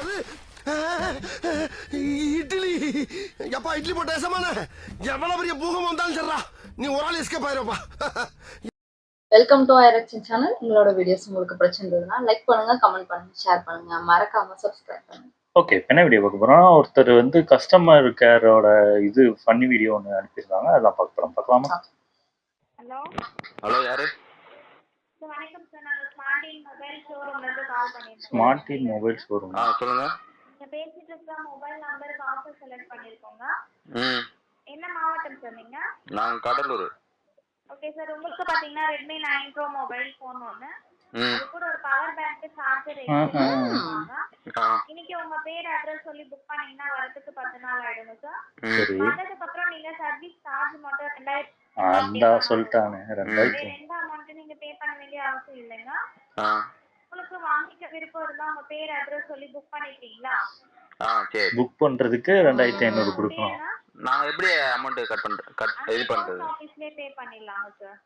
என்னது இட்லி? எப்பா இட்லி போட்ட ஏசமான எவ்வளவு பெரிய பூகம் வந்தாலும் சரிடா, நீ ஒரு ஆள் எஸ்கேப் ஆயிருப்பா. வெல்கம் டு ஐரக்ஷன் சேனல். உங்களோட வீடியோஸ் உங்களுக்கு பிடிச்சிருந்ததுன்னா லைக் பண்ணுங்க, கமெண்ட் பண்ணுங்க, ஷேர் பண்ணுங்க, மறக்காம சப்ஸ்கிரைப் பண்ணுங்க. ஓகே, என்ன வீடியோ பார்க்க போறோம்? ஒருத்தர் வந்து கஸ்டமர் கேரோட இது ஃபன்னி வீடியோ ஒன்று அனுப்பியிருக்காங்க, அதெல்லாம் பார்க்க போறோம். பார்க்கலாமா? ஹலோ ஹலோ, யாரு? வணக்கம் சார், நாங்கள் ஸ்மார்ட் மொபைல் ஷோரூம்ல இருந்து கால் பண்ணியிருக்கோம். Smart mobile showroom. சொல்லுங்க. நீங்க பேசிட்டு இருக்க மொபைல் நம்பருக்கு ஆஃபர் செலக்ட் பண்ணிருக்கோங்க. என்ன மாவட்டம் சார் நீங்க? நாங்க கடலூர். ஓகே சார், உங்களுக்கு பாத்தீங்கன்னா Redmi 9 Pro மொபைல் ஃபோன் ஒன்னு, அது கூட ஒரு பவர் பேங்க், சார்ஜர் எடுத்துருக்காங்க. இன்னைக்கு உங்க பேர் அட்ரஸ் சொல்லி புக் பண்ணீங்கன்னா வரதுக்கு 10 நாள் ஆயிடுங்க சார். சரி, வந்ததுக்கு அப்புறம் நீங்க சர்வீஸ் சார்ஜ் மட்டும் 2000 அந்த சொல்லிட்டானே 2000. எந்த அமௌண்ட் நீங்க பே பண்ண வேண்டிய அவசியம் இல்லைங்க. உங்களுக்கு வாங்கிக்க விருப்பம் இருந்தா உங்க பேர் அட்ரஸ் சொல்லி புக் பண்ணிட்டீங்களா? சரி. புக் பண்றதுக்கு 2500 கொடுக்கணும். நான் எப்படி அமௌண்ட் இது பண்றது? ஆபீஸ்லயே பே பண்ணிடலாங்க சார்.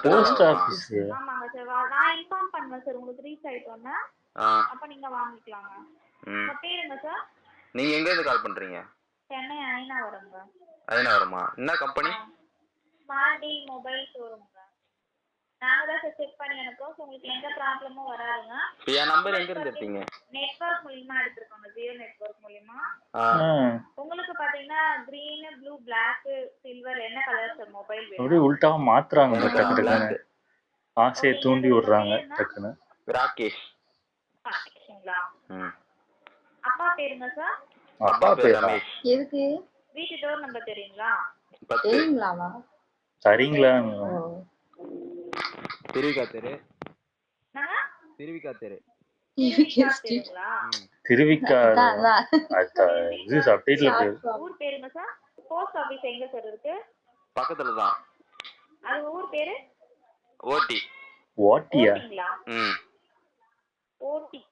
Post office. ஆமாங்க சார், நான் இன்ஃபார்ம் பண்ணுவேன் சார் உங்களுக்கு ரீச் ஆயிட்டோன்னா, அப்ப நீங்க வாங்கிக்கலாங்க. உங்க பேருங்க சார்? நீங்க எங்க இருந்து கால் பண்றீங்க? சென்னை அயனாவரம்ங்க. அயனாவரமா? என்ன கம்பெனி? Smart mobile ஷோரூம்ங்க. நாங்க தான் சார் செக் பண்ணி அனுப்புறோம். உங்களுக்கு எந்த ப்ராப்ளமும் வராதுங்க. என் நம்பர் எங்க இருந்து எடுத்தீங்க? நெட்வொர்க் மூலமா எடுத்துருக்கோங்க, ஜியோ நெட்வொர்க் மூலமா. உங்களுக்கு பாத்தீங்கன்னா கிரீன், ப்ளூ, பிளாக், சில்வர் என்ன கலர் சார் மொபைல் வேணும்? அப்படியே உல்டாவா மாத்துறாங்க, டக்கு டக்குன்னு ஆசையை தூண்டி விடுறாங்க டக்குன்னு. ராகேஷ். ராகேஷ்ங்களா? அப்பா பேருங்க சார்? அப்பா பேர் ரமேஷ். எதுக்கு? வீட்டு டோர் நம்பர் தெரியுங்களா? தெரியுங்களாவா? சரிங்களா? திருவிக்கா தெரு. நாங்க திருவிக்கா தெரு. தெரியுங்களா? திருவிக்கா இது சப்டைட்டில் பேர். ஊர் பேருங்க சார்? போஸ்ட் ஆபீஸ் எங்க சார் இருக்கு? பக்கத்துல தான். அது ஊர் பேரு? ஓட்டி. ஓட்டியா? ஓட்டி.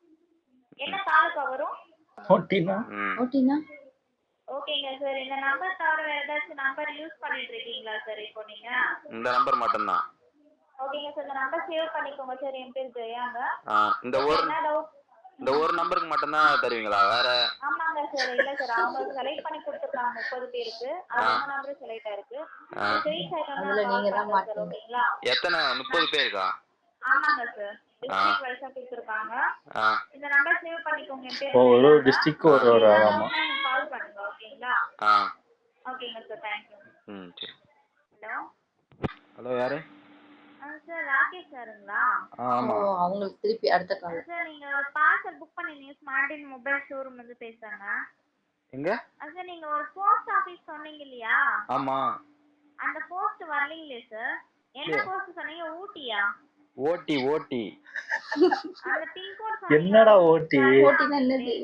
என்ன தாலுகா வரும்? ஓட்டினா? ஓட்டினா? ஓகேங்க சார், இந்த நம்பர் தவிர வேற ஏதாச்சும் நம்பர் யூஸ் பண்ணிட்டு இருக்கீங்களா சார் இப்போ நீங்க? இந்த நம்பர் மட்டும் தான். ஓகேங்க சார், இந்த நம்பர் சேவ் பண்ணிக்கோங்க சார். என் பேர் ஜெயாங்க. இந்த ஒரு நம்பருக்கு மட்டும் தான் தருவீங்களா? வேற? ஆமாங்க சார், இல்ல சார், அவங்க செலக்ட் பண்ணி கொடுத்துருக்காங்க 30 பேருக்கு. அது உங்க நம்பர் செலக்ட் ஆயிருக்கு. ரீச் ஆயிட்டோம்னா நீங்க தான் மாட்டீங்க. ஓகேங்களா? எத்தனை? 30 பேருக்கா? ஆமாங்க சார், டிஸ்ட்ரிக்ட் வைஸா கொடுத்துருக்காங்க. இந்த நம்பர் சேவ் பண்ணிக்கோங்க. என் பேர் ஒரு டிஸ்ட்ரிக்ட் ஒரு ஆமா. கால் பண்ணுங்க. ஓகேங்களா? ஓகேங்க சார், தேங்க் யூ. சரி. ஹலோ. ஹலோ, யாரு? சார் ராகேஷ் சாருங்களா? ஆமா. அவங்களுக்கு திருப்பி அடுத்த கால். சார் நீங்க ஒரு பார்சல் புக் பண்ணீங்க, ஸ்மார்ட் மொபைல் ஷோரூம்ல இருந்து பேசுறாங்க. எங்க? சார் நீங்க ஒரு போஸ்ட் ஆபீஸ் சொன்னீங்க இல்லையா? ஆமா. அந்த போஸ்ட் வரலீங்களே சார். என்ன போஸ்ட் சொன்னீங்க? ஊட்டியா? ஓட்டி. ஓட்டி. அந்த பின் கோட் சொன்னீங்க. என்னடா ஓட்டி? ஓட்டினா என்னது?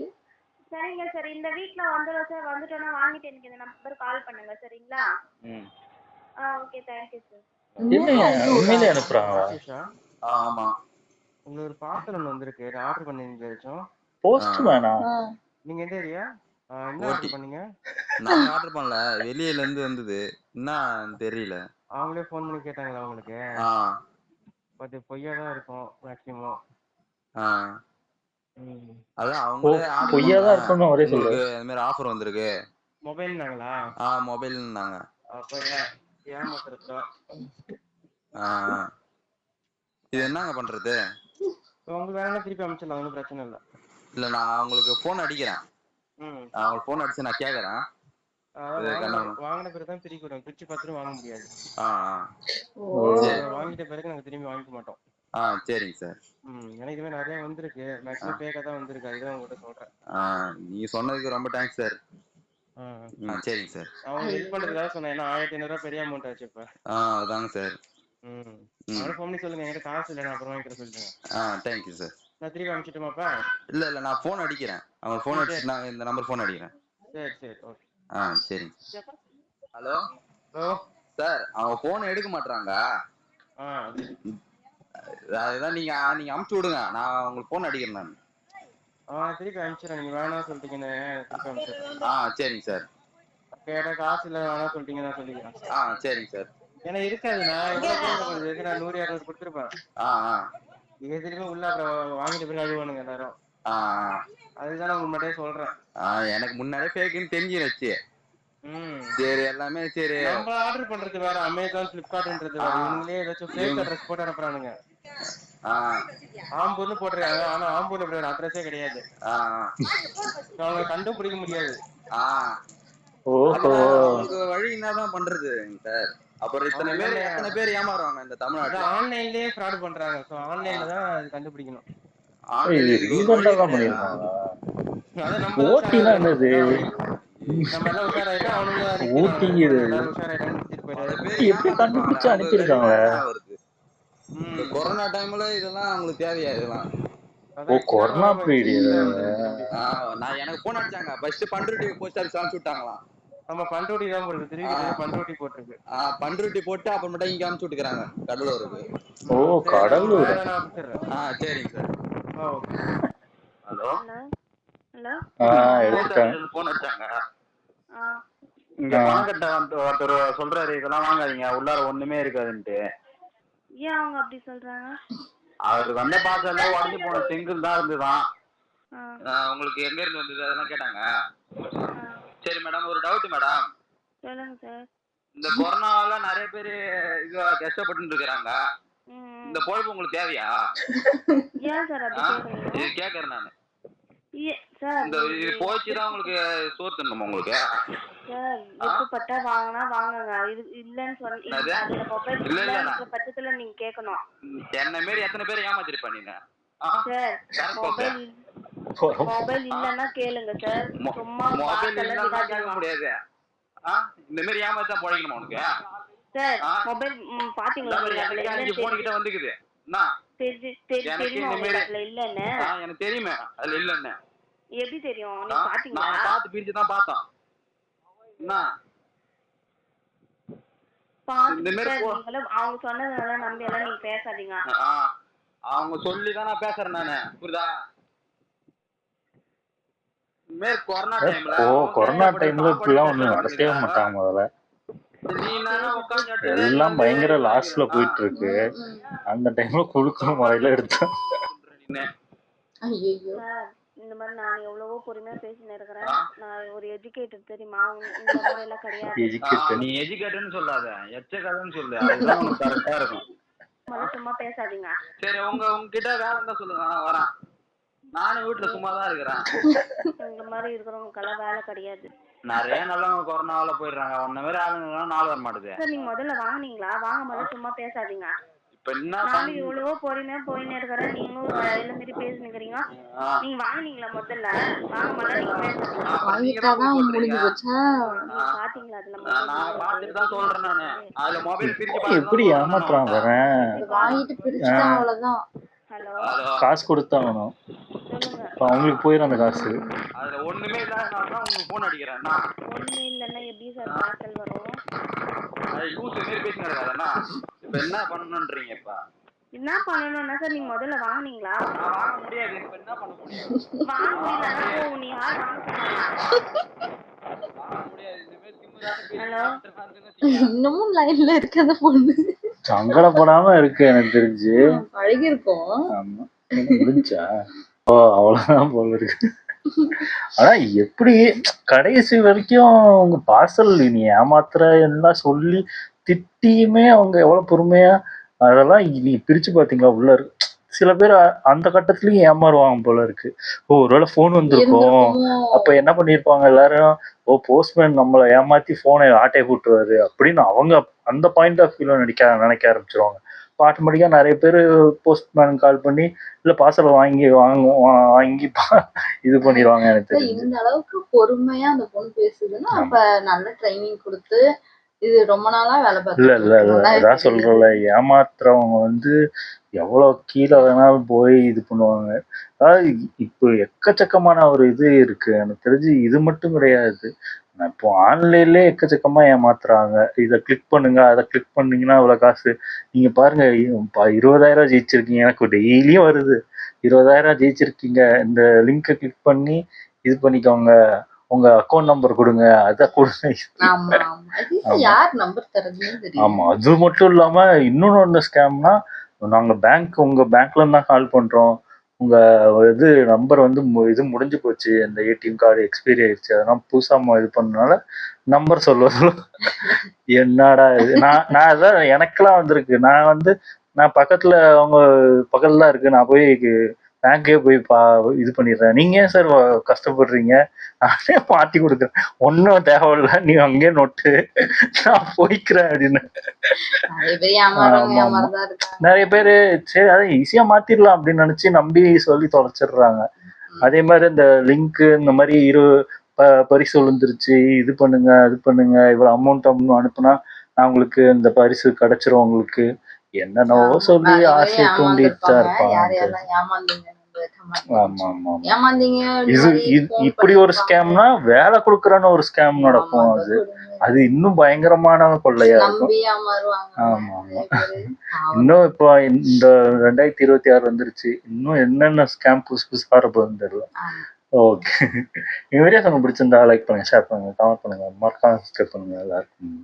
சரிங்க சார், இந்த வீக்ல வந்துடும் சார். வந்துட்டோன்னா வாங்கிட்டு எனக்கு இந்த நம்பர் கால் பண்ணுங்க, சரிங்களா? Okay, thank you sir. உண்மையிலே அனுப்புறாங்களா? ஆமா. உங்களுக்கு ஒரு பார்சல் ஒன்று வந்திருக்கு, ஆர்டர் பண்ணிருக்கீங்க. போஸ்ட் மேனா? நீங்க எந்த ஏரியா? என்ன ஆர்டர் பண்ணீங்க? நான் ஆர்டர் பண்ணல, வெளியில இருந்து வந்தது. என்ன தெரியல. அவங்களே ஃபோன் பண்ணி கேட்டாங்களா உங்களுக்கு? பட் பொய்யா தான் இருக்கும் மேக்ஸிமம். அதான் அவங்களே பொய்யா தான் இருக்கும்னு ஒரே சொல்லுங்க. இந்த மாதிரி ஆஃபர் வந்திருக்கு. மொபைல்னாங்களா? மொபைல்னாங்க. அப்ப ஏமாத்துறதா? இது என்னங்க பண்றது? உங்களுக்கு வேணா திருப்பி அனுப்பிச்சிடலாம், ஒன்றும் பிரச்சனை இல்லை. இல்ல, நான் உங்களுக்கு போன் அடிக்கிறேன். உங்களுக்கு போன் அடிச்சு நான் கேக்குறேன். வாங்கின பிறகு தான் பிரிக்க விடும், பிரிச்சு பார்த்துட்டு வாங்க முடியாது. வாங்கிட்ட பிறகு நாங்க திரும்பி வாங்கிக்க மாட்டோம். சரிங்க சார். எனக்கு இதுவே நிறைய வந்திருக்கு, மேக்ஸிமம் பேக்கா தான் வந்திருக்கு, அதுதான் உங்ககிட்ட சொல்றேன். நீங்க சொன்னதுக்கு ரொம்ப தேங்க்ஸ் சார். சரிங்க சார். அவங்க ஹெல்ப் பண்றதுக்காக சொன்னேன், ஏன்னா 1500 பெரிய அமௌண்ட் ஆச்சு இப்ப. அதாங்க சார். அவரை ஃபோன் பண்ணி சொல்லுங்க, என்கிட்ட காசு இல்லை, நான் அப்புறம் வாங்கிக்கிறேன் சொல்லுங்க. Thank you sir. நான் திருப்பி அனுப்பிச்சிட்டுமாப்பா? இல்ல, நான் போன் அடிக்கிறேன். அவங்க போன் அடிச்சு நான் இந்த நம்பர் போன் அடிக்கிறேன். சரி ஓகே. சரிங்க. ஹலோ. சார், அவங்க போன் எடுக்க மாட்டாங்க. அதுதான் நீங்க அனுப்பிச்சு விடுங்க, நான் உங்களுக்கு போன் அடிக்கிறேன். நான் திருப்பி அனுப்பிச்சிடறேன், நீங்க வேணா சொல்லிட்டீங்கன்னு திருப்பி அனுப்பிச்சிடறேன். சரிங்க சார். கேட்டா காசு இல்லை வேணா சொல்லிட்டீங்க, நான் சொல்லிக்கிறேன். சரிங்க சார். ஏன்னா இருக்காதுண்ணா, நான் 100-200 கொடுத்துருப்பேன். எதுலையுமே உள்ள அப்புறம் வாங்கிட்டு போய் அழுவானுங்க எல்லாரும். அதுதான் நான் முன்னாடியே சொல்றேன். எனக்கு முன்னாடியே ஃபேக்குன்னு தெரிஞ்சிருச்சு. சரி எல்லாமே சரி. நம்ம ஆர்டர் பண்றது வேற, அமேசான் பிளிப்கார்ட்ன்றது வேற. இவங்களே ஏதாச்சும் ஃபேக் அட்ரஸ் போட்டு அனுப்புறானுங்க. ஆம்பூர்னு போட்டுருக்காங்க, ஆனா ஆம்பூர்ல இப்படி ஒரு அட்ரஸே கிடையாது. அவங்க கண்டுபிடிக்க முடியாது. வழி என்னதான் பண்றது சார்? அப்புறம் எத்தனை பேர் ஏமாறுவாங்க இந்த தமிழ்நாட்டுல. ஆன்லைன்லயே ஃப்ராட் பண்றாங்க. சோ ஆன்லைன்ல தான் அது கண்டுபிடிக்கணும். நம்ம எல்லாம் உஷாராயிட்டா அவனுங்க கொரோனா டைம்ல இதெல்லாம் அவங்களுக்கு தேவையா? இதெல்லாம் கொரோனா பீரியட். நான் எனக்கு போன் அடிச்சாங்க. ஃபர்ஸ்ட் பண்ருட்டி போஸ்ட் ஆஃபீஸ் அனுப்பிச்சு விட்டாங்களாம். நம்ம பண்ருட்டி தான் போட்டுருக்கு. திருப்பி பண்ருட்டி போட்டுருக்கு. பண்ருட்டி போட்டு அப்புறமேட்டா இங்க அனுப்பிச்சு விட்டுக்கிறாங்க கடலூருக்கு. கடலூர். சரிங்க சார். ஹலோ எடுத்துட்டேன். போன் அடிச்சாங்க. இங்க பணக்கட்ட ஒருத்தர் சொல்றாரு இதெல்லாம் வாங்காதீங்க, உள்ளார ஒண்ணுமே இருக்காதுன்ட்டு. ஏன் அவங்க அப்படி சொல்றாங்க? அவருக்கு வந்த பாசல்ல உடஞ்சு போன செங்கல் தான் இருந்துதான். உங்களுக்கு எங்க இருந்து வந்தது அதெல்லாம் கேட்டாங்க. சரி மேடம், ஒரு டவுட் மேடம். சொல்லுங்க சார். இந்த கொரோனாவால நிறைய பேரு கஷ்டப்பட்டு இருக்காங்க. இந்த பொழப்பு உங்களுக்கு தேவையா? ஏன் சார் அப்படி கேக்குறீங்க? இது கேக்குறேன் நானு. சார் இந்த இது போச்சுதான் உங்களுக்கு சோறு தின்னுமா உங்களுக்கு? சார் விருப்பப்பட்டா வாங்கினா வாங்குங்க. இது இல்லன்னு சொன்ன பட்சத்துல நீங்க கேட்கணும். என்ன மாரி எத்தனை பேர் ஏமாத்திருப்பா நீங்க? சார் மொபைல் இல்லன்னா கேளுங்க சார். சும்மா மொபைல் இல்லன்னா கேட்க முடியாது. இந்த மாதிரி ஏமாத்தான் பொழைக்கணுமா உனக்கு? சார் மொபைல் பாத்தீங்களா? போன் கிட்ட வந்துக்குது. எனக்கு தெரியுமே அதுல இல்லன்னு. எப்படி தெரியும்? நீங்க பாத்தீங்களா? நான் பார்த்து பிரிச்சு தான் பார்த்தோம். அவங்க சொன்னதுனால நம்பி எல்லாம் நீங்க பேசாதீங்க. அவங்க சொல்லிதான் நான் பேசுறேன் நானு. புரியுதா? கொரோனா டைம்ல இப்படிலாம் ஒண்ணு நடத்தவே மாட்டாங்க. முதல்ல எல்லாம் பயங்கர லாஸ்ட்ல போயிட்டு இருக்கு. அந்த டைம்ல குழுக்கிற முறையில எடுத்தோம். இந்த மாதிரி நான் எவ்வளவோ பொறுமையா பேசினு இருக்கிறேன். நான் ஒரு எஜுகேட்டட் தெரியுமா? இந்த மாதிரி எல்லாம் கிடையாது. நீ எஜுகேட்டட்னு சொல்லாத, எச்சகதன்னு சொல்லு. அதுதான் உனக்கு கரெக்டா இருக்கும். சும்மா பேசாதீங்க. சரி உங்க கிட்ட வேற இருந்தா சொல்லுங்க, நான் வரேன். நானும் வீட்டுல சும்மா தான் இருக்கிறேன். இந்த மாதிரி இருக்கிறவங்களுக்கெல்லாம் வேலை கிடையாது. நிறைய நல்லவங்க கொரோனாவால போயிடுறாங்க. ஒன்ன மாதிரி ஆளுங்க 4 வர மாட்டுது. சார் நீங்க முதல்ல வாங்குனீங்களா? வாங்க முதல்ல சும்மா பேசாதீங்க. இப்ப என்ன நான் எவ்வளவோ பொறுமையா போயின்னு இருக்கிறேன். நீங்களும் வயல மாரி பேசினுக்கிறீங்க. நீங்க வாங்குனீங்களா? முதல்ல வாங்க முதல்ல நீங்க பேசாதீங்க. வாங்கிட்டாதான் முடிஞ்சு போச்சா? பாத்தீங்களா? அதுல நான் பாத்துட்டு தான் சொல்றேன் நானு. அதுல மொபைல் பிரிச்சு பாத்து எப்படி ஏமாத்துறான் வரேன். வாங்கிட்டு பிரிச்சுட்டா அவ்வளவுதான். ஹலோ காசு கொடுத்தாங்கணும். அவங்களுக்கு போயிடும் அந்த காசு. அதுல ஒண்ணுமே இல்லாதனால தான் உங்களுக்கு போன் அடிக்கிறேன். ஒண்ணு இல்லன்னா எப்படி சார் பார்சல் வரும்? யூஸ் மாரி பேசிங்க இருக்காதண்ணா. இப்ப என்ன பண்ணணும்ன்றீங்க? இப்ப என்ன பண்ணணும்னா சார் நீங்க முதல்ல வாங்குனீங்களா? நான் வாங்க முடியாது. இப்ப என்ன பண்ண முடியும்? வாங்க முடியலன்னா நீ யார் வாங்க சொன்னாங்க? வாங்க முடியாது. இந்த மாதிரி சிம்மு ஹலோ இன்னமும் லைன்ல இருக்கு அந்த பொண்ணு. சங்கடப்படாம இருக்கு எனக்கு தெரிஞ்சு. அழகி இருக்கும். ஆமா முடிஞ்சா அவ்வளவுதான் போல இருக்கு. ஆனா எப்படி கடைசி வரைக்கும் உங்க பார்சல் நீ ஏமாத்துற எல்லாம் சொல்லி திட்டியுமே அவங்க எவ்வளவு பொறுமையா அதெல்லாம் நீ பிரிச்சு பாத்தீங்களா? உள்ள சில பேர் அந்த கட்டத்துலயும் ஏமாறுவாங்க போல இருக்கு. ஒருவேளை போன் வந்திருக்கும். அப்ப என்ன பண்ணிருப்பாங்க எல்லாரும்? போஸ்ட்மேன் நம்மளை ஏமாத்தி போனை ஆட்டையை கூட்டுவாரு அப்படின்னு அவங்க அந்த பாயிண்ட் ஆஃப் வியூல நினைக்க ஆரம்பிச்சிருவாங்க. ஆட்டோமேட்டிக்கா நிறைய பேர் போஸ்ட்மேன் கால் பண்ணி இல்ல பார்சல் வாங்கி இது பண்ணிடுவாங்க. எனக்கு தெரிஞ்சு இந்த அளவுக்கு பொறுமையா அந்த பொண்ணு பேசுதுன்னா அப்ப நல்ல ட்ரைனிங் கொடுத்து இது ரொம்ப நாளா வேலை பார்த்து இல்ல அதான் சொல்றல, ஏமாத்துறவங்க எவ்வளவு கீழே வேணாலும் போய் இது பண்ணுவாங்க. அதாவது இப்போ எக்கச்சக்கமான ஒரு இது இருக்கு. எனக்கு தெரிஞ்சு இது மட்டும் கிடையாது. இப்போ ஆன்லைன்லயே எக்கச்சக்கமா ஏமாத்துறாங்க. இதை கிளிக் பண்ணுங்க, அதை கிளிக் பண்ணீங்கன்னா இவ்வளவு காசு. நீங்க பாருங்க 20,000 ஜெயிச்சிருக்கீங்க. எனக்கு டெய்லியும் வருது 20,000 ஜெயிச்சிருக்கீங்க, இந்த லிங்கை கிளிக் பண்ணி இது பண்ணிக்கோங்க, உங்க அக்கௌண்ட் நம்பர் கொடுங்க, அதை கொடுங்க. ஆமா அது மட்டும் இல்லாம இன்னொன்னு ஸ்கேம்னா, நாங்க உங்க பேங்க்ல இருந்தா கால் பண்றோம், உங்க இது நம்பர் வந்து இது முடிஞ்சு போச்சு, இந்த ஏடிஎம் கார்டு எக்ஸ்பைரி ஆயிடுச்சு, அதெல்லாம் புதுசா இது பண்ணனால நம்பர் சொல்லுவது. என்னடா இது? நான் அதான் எனக்கெல்லாம் வந்திருக்கு. நான் பக்கத்துல அவங்க பக்கத்துல தான் இருக்கு, நான் போய் பேங்கே போய் இது பண்ணிடுறேன். நீங்க ஏன் சார் கஷ்டப்படுறீங்க, நானே மாத்தி கொடுக்குறேன், ஒன்னும் தேவையில்ல, நீ அங்கேயே நோட்டு, நான் போய்க்கிறேன் அப்படின்னு. நிறைய பேரு சரி அதை ஈஸியா மாத்திரலாம் அப்படின்னு நினைச்சு நம்பி சொல்லி தொலைச்சிடுறாங்க. அதே மாதிரி இந்த லிங்க் இந்த மாதிரி பரிசு விழுந்துருச்சு, இது பண்ணுங்க அது பண்ணுங்க, இவ்வளவு அமௌண்ட் அனுப்புனா நான் உங்களுக்கு இந்த பரிசு கிடைச்சிரும் உங்களுக்கு, என்னென்னவோ சொல்லி ஆசையை தூண்டிட்டு தான் இருப்பாங்க. இப்படி ஒரு ஸ்கேம்னா வேலை கொடுக்கறன்னு ஒரு ஸ்கேம் நடக்கும். அது இன்னும் பயங்கரமான கொள்ளையா இருக்கும். ஆமா ஆமா. இன்னும் இப்போ இந்த 2026 வந்துருச்சு, இன்னும் என்னென்ன ஸ்கேம் புதுசா வரப்போகுதுன்னு தெரியல. ஓகே, இந்த வீடியோஸ் உங்களுக்கு பிடிச்சிருந்தா லைக் பண்ணுங்க, ஷேர் பண்ணுங்க, கமெண்ட் பண்ணுங்க, மறக்காம சப்ஸ்கிரைப் பண்ணுங்க எல்லாருக்கும்.